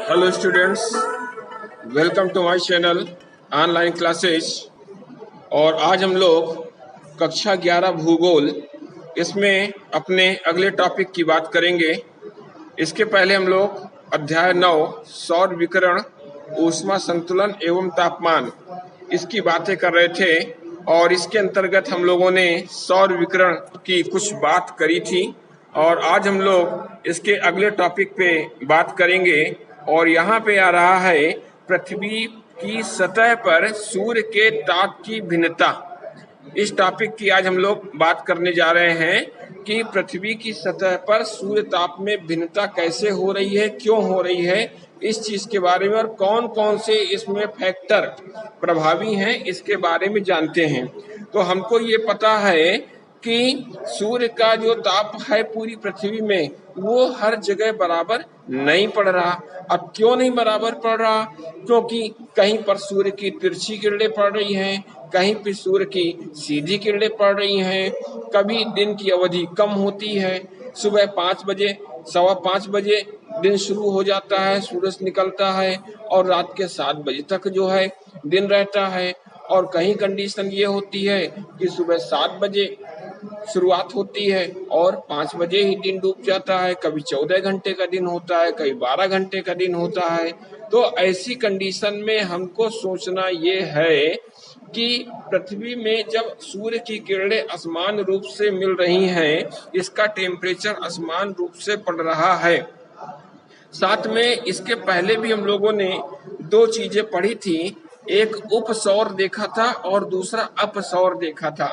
Hello students, welcome to my channel online classes. और आज हम लोग कक्षा 11 भूगोल इसमें अपने अगले टॉपिक की बात करेंगे। इसके पहले हम लोग अध्याय 9 सौर विकिरण, ऊष्मा संतुलन एवं तापमान इसकी बातें कर रहे थे और इसके अंतर्गत हम लोगों ने सौर विकिरण की कुछ बात करी थी और आज हम लोग इसके अगले टॉपिक पे बात करेंगे। और यहाँ पे आ रहा है पृथ्वी की सतह पर सूर्य के ताप की भिन्नता। इस टॉपिक की आज हम लोग बात करने जा रहे हैं कि पृथ्वी की सतह पर सूर्य ताप में भिन्नता कैसे हो रही है, क्यों हो रही है, इस चीज के बारे में और कौन कौन से इसमें फैक्टर प्रभावी हैं इसके बारे में जानते हैं। तो हमको ये पता है कि सूर्य का जो ताप है पूरी पृथ्वी में वो हर जगह बराबर नहीं पड़ रहा। अब क्यों नहीं बराबर पड़ रहा? क्योंकि कहीं पर सूर्य की तिरछी किरणें पड़ रही हैं, कहीं पर सूर्य की सीधी किरणें पड़ रही हैं। कभी दिन की अवधि कम होती है, सुबह 5 बजे 5:15 बजे दिन शुरू हो जाता है, सूरज निकलता है और रात के 7 बजे तक जो है दिन रहता है। और कहीं कंडीशन ये होती है कि सुबह 7 बजे शुरुआत होती है और 5 बजे ही दिन डूब जाता है। कभी 14 घंटे का दिन होता है, कभी 12 घंटे का दिन होता है। तो ऐसी कंडीशन में हमको सोचना ये है कि पृथ्वी में जब सूर्य की किरणें असमान रूप से मिल रही हैं, इसका टेम्परेचर असमान रूप से पड़ रहा है। साथ में इसके पहले भी हम लोगों ने 2 चीजें पढ़ी थी, एक उपसौर देखा था और दूसरा अपसौर देखा था।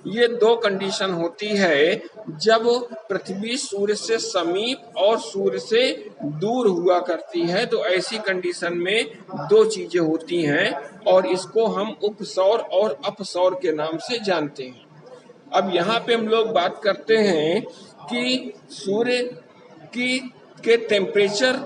ये 2 कंडीशन होती है जब पृथ्वी सूर्य से समीप और सूर्य से दूर हुआ करती है। तो ऐसी कंडीशन में 2 चीजें होती हैं और इसको हम उपसौर और अपसौर के नाम से जानते हैं। अब यहाँ पे हम लोग बात करते हैं कि सूर्य के टेम्परेचर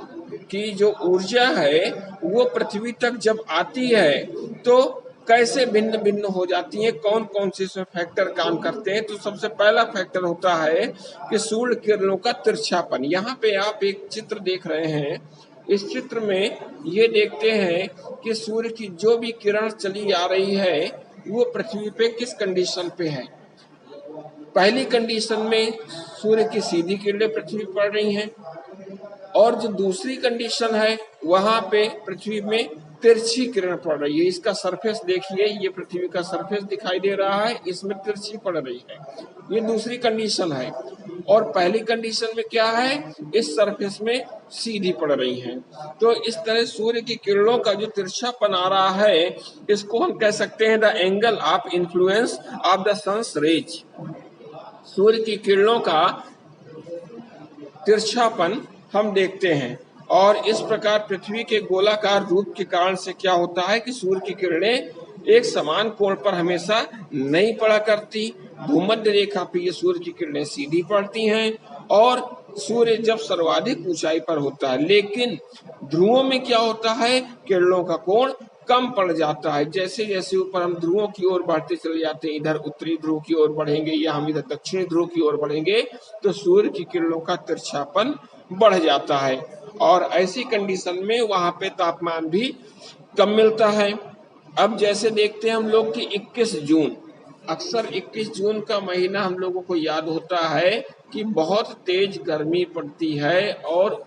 की जो ऊर्जा है वो पृथ्वी तक जब आती है तो कैसे भिन्न भिन्न हो जाती है, कौन कौन से फैक्टर काम करते हैं। तो सबसे पहला फैक्टर होता है कि सूर्य किरणों का तिरछापन। यहाँ पे आप एक चित्र देख रहे हैं, इस चित्र में ये देखते हैं कि सूर्य की जो भी किरण चली आ रही है वो पृथ्वी पे किस कंडीशन पे है। पहली कंडीशन में सूर्य की सीधी किरणें पृथ्वी पर पड़ रही हैं और जो दूसरी कंडीशन है वहां पे पृथ्वी में तिरछी किरण पड़ रही है। इसका सरफेस देखिए, ये पृथ्वी का सरफेस दिखाई दे रहा है, इसमें तिरछी पड़ रही है। ये दूसरी कंडीशन है। और पहली कंडीशन में क्या है, इस सरफेस में सीधी पड़ रही है। तो इस तरह सूर्य की किरणों का जो तिरछापन आ रहा है इसको हम कह सकते हैं the angle of influence of the sun's rays. सूर्य की किरणों का तिरछापन हम देखते हैं और इस प्रकार पृथ्वी के गोलाकार रूप के कारण से क्या होता है कि सूर्य की किरणें एक समान कोण पर हमेशा नहीं पड़ा करती। भूमध्य रेखा पे ये सूर्य की किरणें सीधी पड़ती हैं और सूर्य जब सर्वाधिक ऊंचाई पर होता है, लेकिन ध्रुवों में क्या होता है, किरणों का कोण कम पड़ जाता है। जैसे जैसे ऊपर हम ध्रुवों की ओर बढ़ते चले जाते हैं, इधर उत्तरी ध्रुव की ओर बढ़ेंगे या हम इधर दक्षिणी ध्रुव की ओर बढ़ेंगे तो सूर्य की किरणों का तिरछापन बढ़ जाता है और ऐसी कंडीशन में वहां पे तापमान भी कम मिलता है। अब जैसे देखते हैं हम लोग कि 21 जून, अक्सर 21 जून का महीना हम लोगों को याद होता है कि बहुत तेज गर्मी पड़ती है और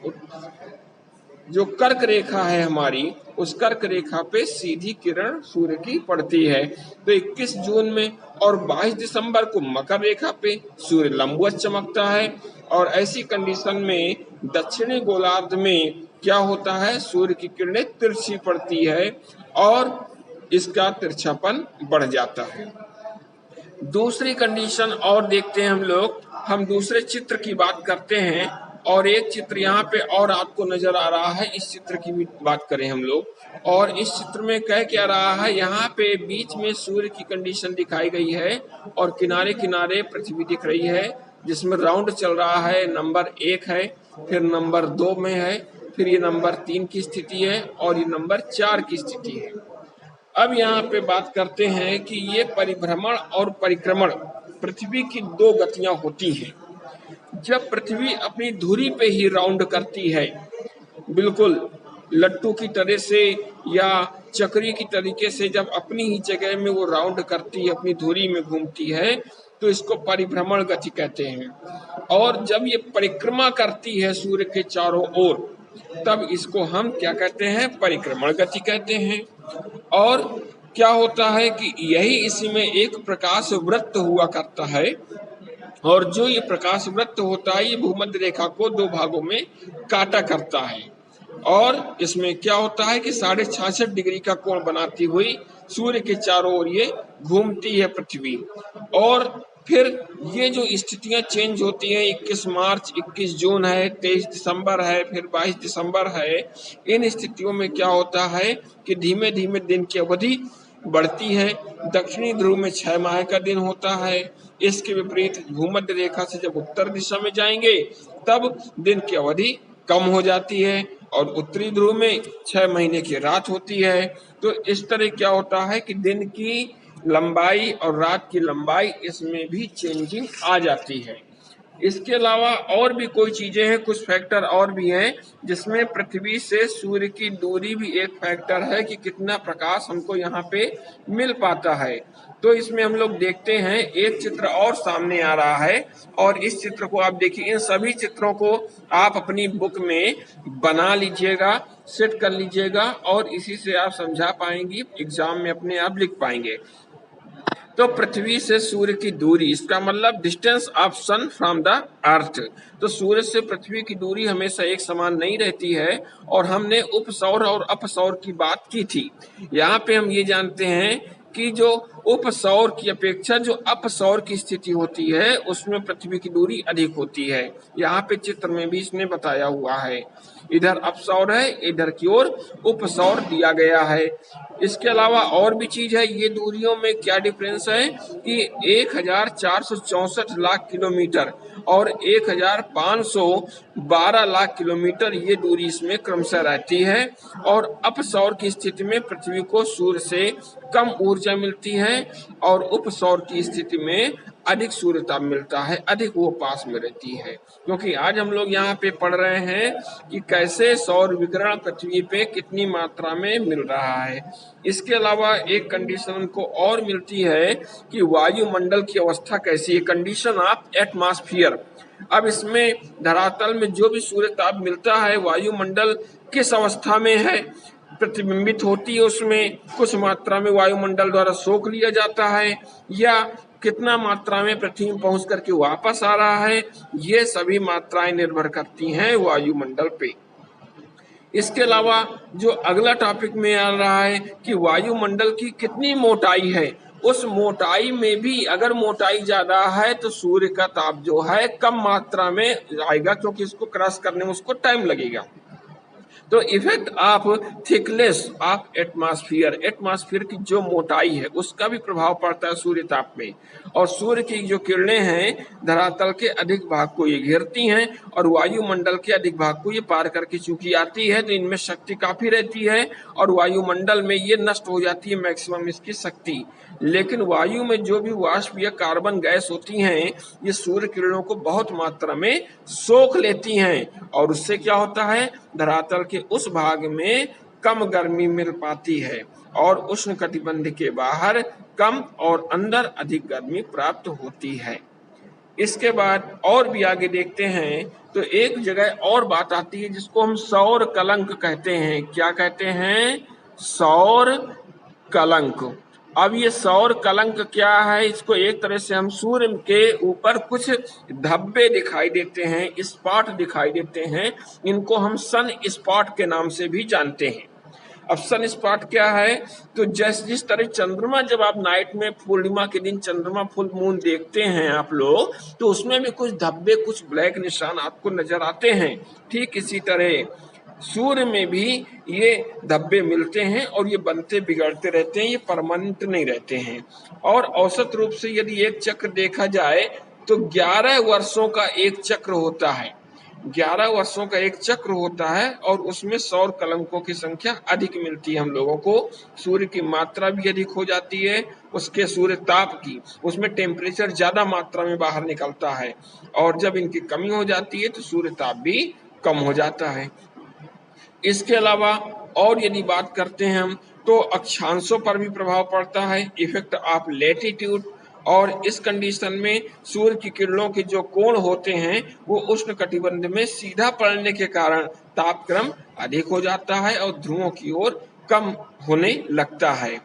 जो कर्क रेखा है हमारी, उस कर्क रेखा पे सीधी किरण सूर्य की पड़ती है। तो 21 जून में और 22 दिसंबर को मकर रेखा पे सूर्य लंबवत चमकता है और ऐसी कंडीशन में दक्षिणी गोलार्ध में क्या होता है, सूर्य की किरणें तिरछी पड़ती है और इसका तिरछापन बढ़ जाता है। दूसरी कंडीशन और देखते हैं हम दूसरे चित्र की बात करते हैं और एक चित्र यहाँ पे और आपको नजर आ रहा है, इस चित्र की भी बात करें हम लोग। और इस चित्र में कह क्या रहा है, यहाँ पे बीच में सूर्य की कंडीशन दिखाई गई है और किनारे किनारे पृथ्वी दिख रही है जिसमें राउंड चल रहा है। नंबर 1 है, फिर नंबर 2 में है, फिर ये नंबर 3 की स्थिति है और ये नंबर 4 की स्थिति है। अब यहाँ पे बात करते हैं कि ये परिभ्रमण और परिक्रमण पृथ्वी की 2 गतियां होती हैं। जब पृथ्वी अपनी धुरी पे ही राउंड करती है, बिल्कुल लट्टू की तरह से या चक्री की तरीके से जब अपनी ही जगह में वो राउंड करती है, अपनी धुरी में घूमती है, तो इसको परिभ्रमण गति कहते हैं। और जब ये परिक्रमा करती है सूर्य के चारों ओर, तब इसको हम क्या कहते हैं? परिक्रमण गति कहते हैं। और क्या होता है कि यही इसमें एक प्रकाश वृत्त हुआ करता है, और जो ये प्रकाश वृत्त होता है ये भूमध्य रेखा को दो भागों में काटा करता है। और इसमें क्या होता है कि 66.5 डिग्री का कोण बनाती हुई सूर्य के चारों ओर ये घूमती है पृथ्वी। और फिर ये जो स्थितियां चेंज होती हैं, 21 मार्च, 21 जून है, 23 दिसंबर है, फिर 22 दिसंबर है, इन स्थितियों में क्या होता है कि धीमे धीमे दिन की अवधि बढ़ती है। दक्षिणी ध्रुव में 6 माह का दिन होता है। इसके विपरीत भूमध्य रेखा से जब उत्तर दिशा में जाएंगे तब दिन की अवधि कम हो जाती है, और उत्तरी ध्रुव में 6 महीने की रात होती है। तो इस तरह क्या होता है कि दिन की लंबाई और रात की लंबाई इसमें भी चेंजिंग आ जाती है। इसके अलावा और भी कोई चीजें हैं, कुछ फैक्टर और भी हैं, जिसमें पृथ्वी से सूर्य की दूरी भी एक फैक्टर है कि कितना प्रकाश हमको यहाँ पे मिल पाता है। तो इसमें हम लोग देखते हैं, एक चित्र और सामने आ रहा है, और इस चित्र को आप देखिए। इन सभी चित्रों को आप अपनी बुक में बना लीजिएगा, सेट कर लीजिएगा, और इसी से आप समझा पाएंगी, एग्जाम में अपने आप लिख पाएंगे। तो पृथ्वी से सूर्य की दूरी, इसका मतलब distance of sun from the earth. तो सूर्य से पृथ्वी की दूरी हमेशा एक समान नहीं रहती है, और हमने उपसौर और अपसौर की बात की थी। यहाँ पे हम ये जानते हैं कि जो उपसौर की अपेक्षा जो अपसौर की स्थिति होती है उसमें पृथ्वी की दूरी अधिक होती है। यहाँ पे चित्र में भी इसने बताया हुआ है, इधर अपसौर है, इधर की ओर उपसौर दिया गया है। इसके अलावा और भी चीज है, ये दूरियों में क्या डिफरेंस है कि 1464 लाख किलोमीटर और 1512 लाख किलोमीटर ये दूरी इसमें क्रमशः रहती है। और अपसौर की स्थिति में पृथ्वी को सूर्य से कम ऊर्जा मिलती है, और उपसौर की स्थिति में अधिक सूर्यताप मिलता है, अधिक वो पास में रहती है। क्योंकि आज हम लोग यहाँ पे पढ़ रहे हैं कि कैसे सौर विकिरण पृथ्वी पे कितनी मात्रा में मिल रहा है। इसके अलावा एक कंडीशन को और मिलती है कि वायुमंडल की अवस्था कैसी है, कंडीशन ऑफ एटमॉस्फेयर। अब इसमें धरातल में जो भी सूर्यताप मिलता है, वायुमंडल किस अवस्था में है, प्रतिबिंबित होती है, उसमें कुछ मात्रा में वायुमंडल द्वारा सोख लिया जाता है, या कितना मात्रा में पृथ्वी में पहुंच करके वापस आ रहा है, ये सभी मात्राएं निर्भर करती हैं वायुमंडल पे। इसके अलावा जो अगला टॉपिक में आ रहा है कि वायुमंडल की कितनी मोटाई है, उस मोटाई में भी अगर मोटाई ज्यादा है तो सूर्य का ताप जो है कम मात्रा में आएगा, क्योंकि इसको क्रॉस करने में उसको टाइम लगेगा। तो effect of thickness of atmosphere, atmosphere की जो मोटाई है उसका भी प्रभाव पड़ता है सूर्य ताप में। और सूर्य की जो किरणें हैं धरातल के अधिक भाग को ये घेरती हैं, और वायुमंडल के अधिक भाग को ये पार करके चूंकि आती है, तो इनमें शक्ति काफी रहती है, और वायुमंडल में ये नष्ट हो जाती है मैक्सिमम इसकी शक्ति। लेकिन वायु में जो भी वाष्प या कार्बन गैस होती हैं, ये सूर्य किरणों को बहुत मात्रा में सोख लेती हैं, और उससे क्या होता है, धरातल के उस भाग में कम गर्मी मिल पाती है, और उष्ण कटिबंध के बाहर कम और अंदर अधिक गर्मी प्राप्त होती है। इसके बाद और भी आगे देखते हैं तो एक जगह और बात आती है जिसको हम सौर कलंक कहते हैं। क्या कहते हैं? सौर कलंक। अब ये सौर कलंक क्या है? इसको एक तरह से हम सूर्य के ऊपर कुछ धब्बे दिखाई देते हैं, स्पॉट दिखाई देते हैं, इनको हम सन स्पॉट के नाम से भी जानते हैं। अब सन स्पॉट क्या है? तो जिस तरह चंद्रमा, जब आप नाइट में पूर्णिमा के दिन चंद्रमा फुल मून देखते हैं आप लोग, तो उसमें भी कुछ धब्बे, कुछ ब्लैक निशान आपको नजर आते हैं। ठीक इसी तरह सूर्य में भी ये धब्बे मिलते हैं, और ये बनते बिगड़ते रहते हैं, ये परमानेंट नहीं रहते हैं। और औसत रूप से यदि एक चक्र देखा जाए तो 11 वर्षों का एक चक्र होता है, 11 वर्षों का एक चक्र होता है, और उसमें सौर कलंकों की संख्या अधिक मिलती है हम लोगों को। सूर्य की मात्रा भी अधिक हो जाती है, उसके सूर्य ताप की, उसमें टेम्परेचर ज्यादा मात्रा में बाहर निकलता है, और जब इनकी कमी हो जाती है तो सूर्य ताप भी कम हो जाता है। इसके अलावा और यदि बात करते हैं हम तो अक्षांशों पर भी प्रभाव पड़ता है, इफेक्ट ऑफ लैटिट्यूड। और इस कंडीशन में सूर्य की किरणों के जो कोण होते हैं वो उष्ण कटिबंध में सीधा पड़ने के कारण तापक्रम अधिक हो जाता है और ध्रुवों की ओर कम होने लगता है।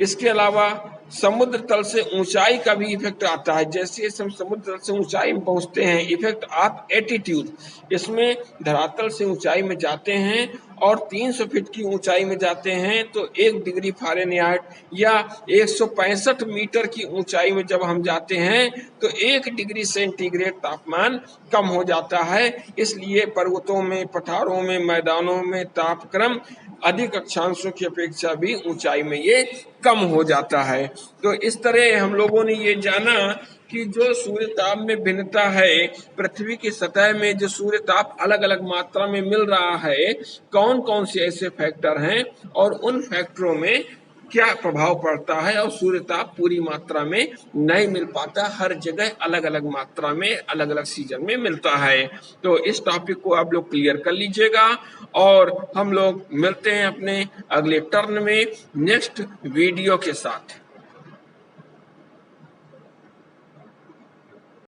इसके अलावा समुद्र तल से ऊंचाई का भी इफेक्ट आता है। जैसे हम समुद्र तल से ऊंचाई में पहुंचते हैं, इफेक्ट ऑफ एटीट्यूड, इसमें धरातल से ऊंचाई में जाते हैं और 300 फीट की ऊंचाई में जाते हैं तो 1 डिग्री फ़ारेनहाइट या 165 मीटर की ऊंचाई में जब हम जाते हैं तो 1 डिग्री सेंटीग्रेड तापमान कम हो जाता है। इसलिए पर्वतों में, पठारों में, मैदानों में तापक्रम अधिक अक्षांशों की अपेक्षा भी ऊंचाई में ये कम हो जाता है। तो इस तरह हम लोगों ने ये जाना कि जो सूर्य ताप में भिन्नता है, पृथ्वी की सतह में जो सूर्य ताप अलग अलग मात्रा में मिल रहा है, कौन कौन से ऐसे फैक्टर हैं और उन फैक्टरों में क्या प्रभाव पड़ता है और सूर्य ताप पूरी मात्रा में नहीं मिल पाता, हर जगह अलग अलग मात्रा में अलग अलग सीजन में मिलता है। तो इस टॉपिक को आप लोग क्लियर कर लीजिएगा और हम लोग मिलते हैं अपने अगले टर्न में नेक्स्ट वीडियो के साथ।